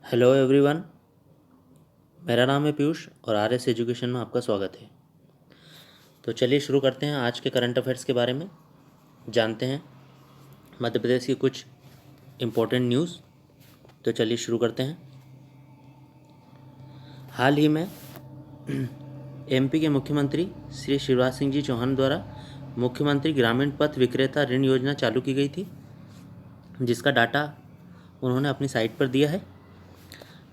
Hello everyone, मेरा नाम है पीयूष और आरएस एजुकेशन में आपका स्वागत है। तो चलिए शुरू करते हैं। आज के करंट अफेयर्स के बारे में जानते हैं, मध्य प्रदेश की कुछ इम्पोर्टेंट न्यूज़। तो चलिए शुरू करते हैं। हाल ही में एमपी के मुख्यमंत्री श्री शिवराज सिंह जी चौहान द्वारा मुख्यमंत्री ग्रामीण पथ विक्रेता ऋण योजना चालू की गई थी, जिसका डाटा उन्होंने अपनी साइट पर दिया है।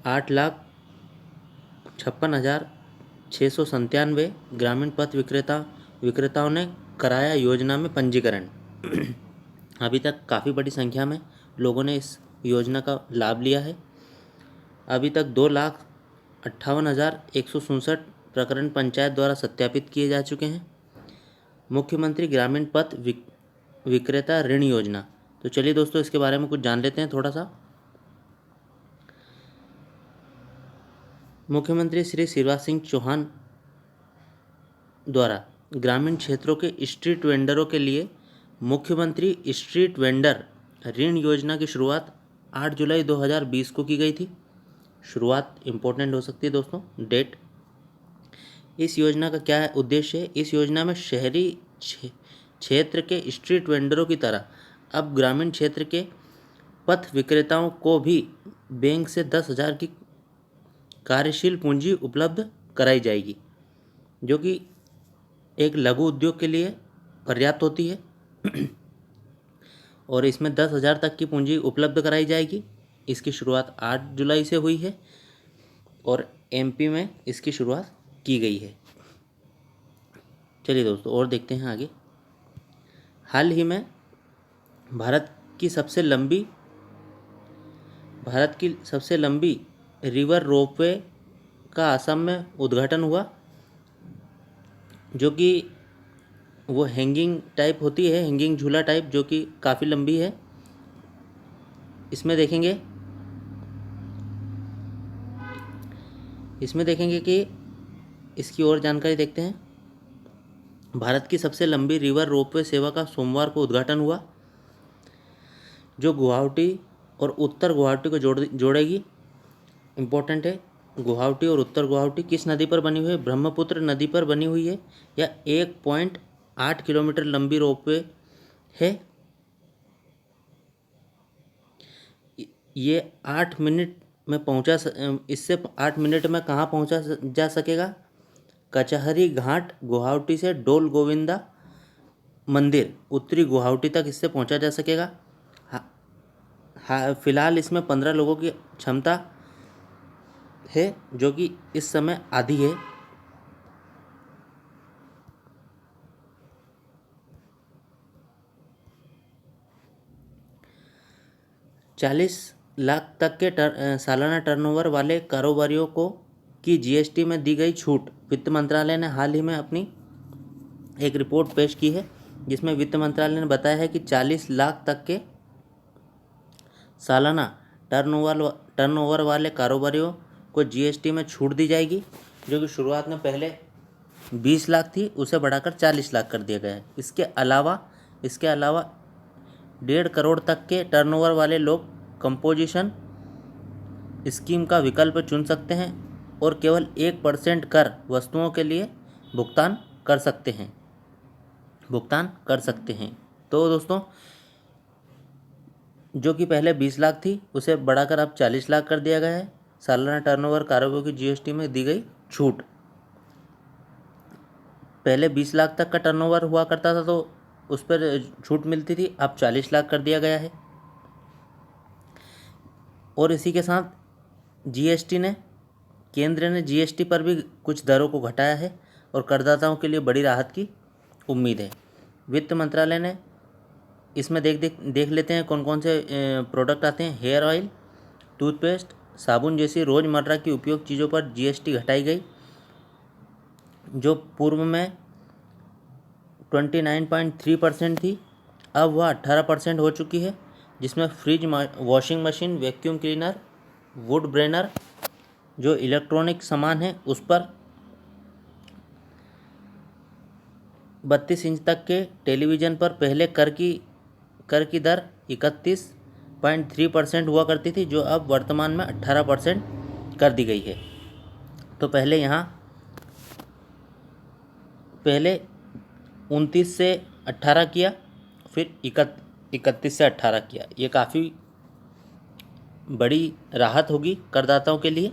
8,56,697 ग्रामीण पथ विक्रेताओं ने कराया योजना में पंजीकरण। अभी तक काफ़ी बड़ी संख्या में लोगों ने इस योजना का लाभ लिया है। अभी तक 2,58,167 प्रकरण पंचायत द्वारा सत्यापित किए जा चुके हैं। मुख्यमंत्री ग्रामीण पथ विक्रेता ऋण योजना। तो चलिए दोस्तों, इसके बारे में कुछ जान लेते हैं थोड़ा सा। मुख्यमंत्री श्री शिवराज सिंह चौहान द्वारा ग्रामीण क्षेत्रों के स्ट्रीट वेंडरों के लिए मुख्यमंत्री स्ट्रीट वेंडर ऋण योजना की शुरुआत 8 जुलाई 2020 को की गई थी। शुरुआत इम्पोर्टेंट हो सकती है दोस्तों, डेट। इस योजना का क्या उद्देश्य है? इस योजना में शहरी क्षेत्र के स्ट्रीट वेंडरों की तरह अब ग्रामीण क्षेत्र के पथ विक्रेताओं को भी बैंक से 10,000 की कार्यशील पूंजी उपलब्ध कराई जाएगी, जो कि एक लघु उद्योग के लिए पर्याप्त होती है। और इसमें 10,000 तक की पूंजी उपलब्ध कराई जाएगी। इसकी शुरुआत 8 जुलाई से हुई है और एमपी में इसकी शुरुआत की गई है। चलिए दोस्तों, और देखते हैं आगे। हाल ही में भारत की सबसे लंबी रिवर रोपवे का असम में उद्घाटन हुआ, जो कि वो हैंगिंग टाइप होती है, हैंगिंग झूला टाइप, जो कि काफ़ी लंबी है। इसमें देखेंगे कि इसकी और जानकारी देखते हैं। भारत की सबसे लंबी रिवर रोपवे सेवा का सोमवार को उद्घाटन हुआ, जो गुवाहाटी और उत्तर गुवाहाटी को जोड़ेगी। इम्पोर्टेंट है, गुवाहाटी और उत्तर गुवाहाटी किस नदी पर बनी हुई है? ब्रह्मपुत्र नदी पर बनी हुई है। यह 1.8 किलोमीटर लंबी रोपवे है। ये 8 मिनट में इससे 8 मिनट में कहाँ पहुँचा जा सकेगा? कचहरी घाट गुवाहाटी से डोल गोविंदा मंदिर उत्तरी गुवाहाटी तक इससे पहुँचा जा सकेगा। फिलहाल इसमें 15 लोगों की क्षमता है, जो कि इस समय आधी है। ₹40 लाख तक के सालाना टर्नओवर वाले कारोबारियों को की जीएसटी में दी गई छूट। वित्त मंत्रालय ने हाल ही में अपनी एक रिपोर्ट पेश की है, जिसमें वित्त मंत्रालय ने बताया है कि 40 लाख तक के सालाना टर्नओवर वाले कारोबारियों को जीएसटी में छूट दी जाएगी, जो कि शुरुआत में पहले 20 लाख थी, उसे बढ़ाकर 40 लाख कर दिया गया है। इसके अलावा 1.5 करोड़ तक के टर्नओवर वाले लोग कंपोजिशन स्कीम का विकल्प चुन सकते हैं और केवल 1% कर वस्तुओं के लिए भुगतान कर सकते हैं। तो दोस्तों, जो कि पहले 20 लाख थी, उसे बढ़ाकर अब 40 लाख कर दिया गया है। सालाना टर्नओवर कारोबार की जीएसटी में दी गई छूट। पहले 20 लाख तक का टर्नओवर हुआ करता था तो उस पर छूट मिलती थी, अब 40 लाख कर दिया गया है। और इसी के साथ केंद्र ने जीएसटी पर भी कुछ दरों को घटाया है और करदाताओं के लिए बड़ी राहत की उम्मीद है। वित्त मंत्रालय ने इसमें देख लेते हैं कौन कौन से प्रोडक्ट आते हैं। हेयर ऑयल, टूथपेस्ट, साबुन जैसी रोज़मर्रा की उपयोग चीज़ों पर जीएसटी घटाई गई, जो पूर्व में 29.3% थी, अब वह 18% हो चुकी है। जिसमें fridge, washing machine, vacuum cleaner, wood burner, जो इलेक्ट्रॉनिक सामान है, उस पर 32 इंच तक के टेलीविज़न पर पहले कर की दर 31 7.3% हुआ करती थी, जो अब वर्तमान में 18% कर दी गई है। तो पहले 29 से 18 किया, फिर 31 से 18 किया। ये काफ़ी बड़ी राहत होगी करदाताओं के लिए।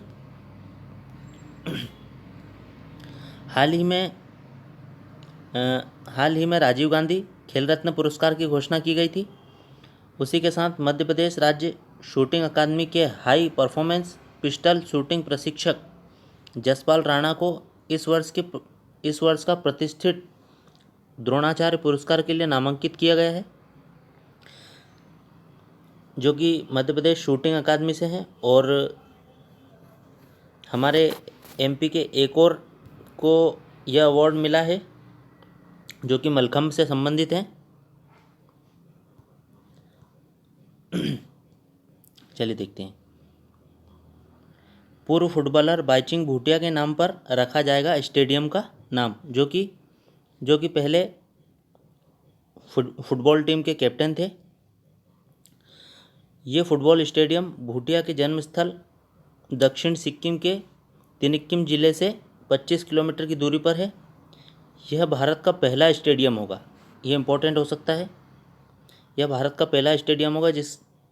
हाल ही में राजीव गांधी खेल रत्न पुरस्कार की घोषणा की गई थी। उसी के साथ मध्य प्रदेश राज्य शूटिंग अकादमी के हाई परफॉर्मेंस पिस्टल शूटिंग प्रशिक्षक जसपाल राणा को इस वर्ष का प्रतिष्ठित द्रोणाचार्य पुरस्कार के लिए नामांकित किया गया है, जो कि मध्य प्रदेश शूटिंग अकादमी से हैं। और हमारे एमपी के एक और को यह अवार्ड मिला है, जो कि मलखम्ब से संबंधित हैं। चलिए देखते हैं। पूर्व फुटबॉलर बाईचुंग भूटिया के नाम पर रखा जाएगा स्टेडियम का नाम, जो कि पहले फुटबॉल टीम के कैप्टन थे। ये फुटबॉल स्टेडियम भूटिया के जन्मस्थल दक्षिण सिक्किम के तिनिक्किम जिले से 25 किलोमीटर की दूरी पर है। यह भारत का पहला स्टेडियम होगा, यह इम्पोर्टेंट हो सकता है। यह भारत का पहला स्टेडियम होगा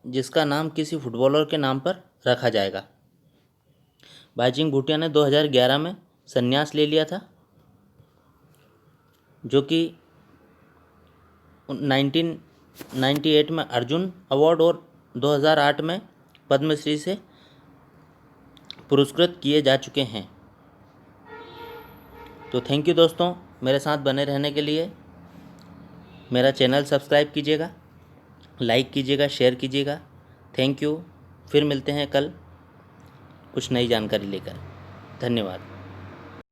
जिसका नाम किसी फुटबॉलर के नाम पर रखा जाएगा। बाईचुंग भूटिया ने 2011 में संन्यास ले लिया था, जो कि 1998 में अर्जुन अवार्ड और 2008 में पद्मश्री से पुरस्कृत किए जा चुके हैं। तो थैंक यू दोस्तों, मेरे साथ बने रहने के लिए। मेरा चैनल सब्सक्राइब कीजिएगा, लाइक कीजिएगा, शेयर कीजिएगा। Thank you. फिर मिलते हैं कल कुछ नई जानकारी लेकर। धन्यवाद।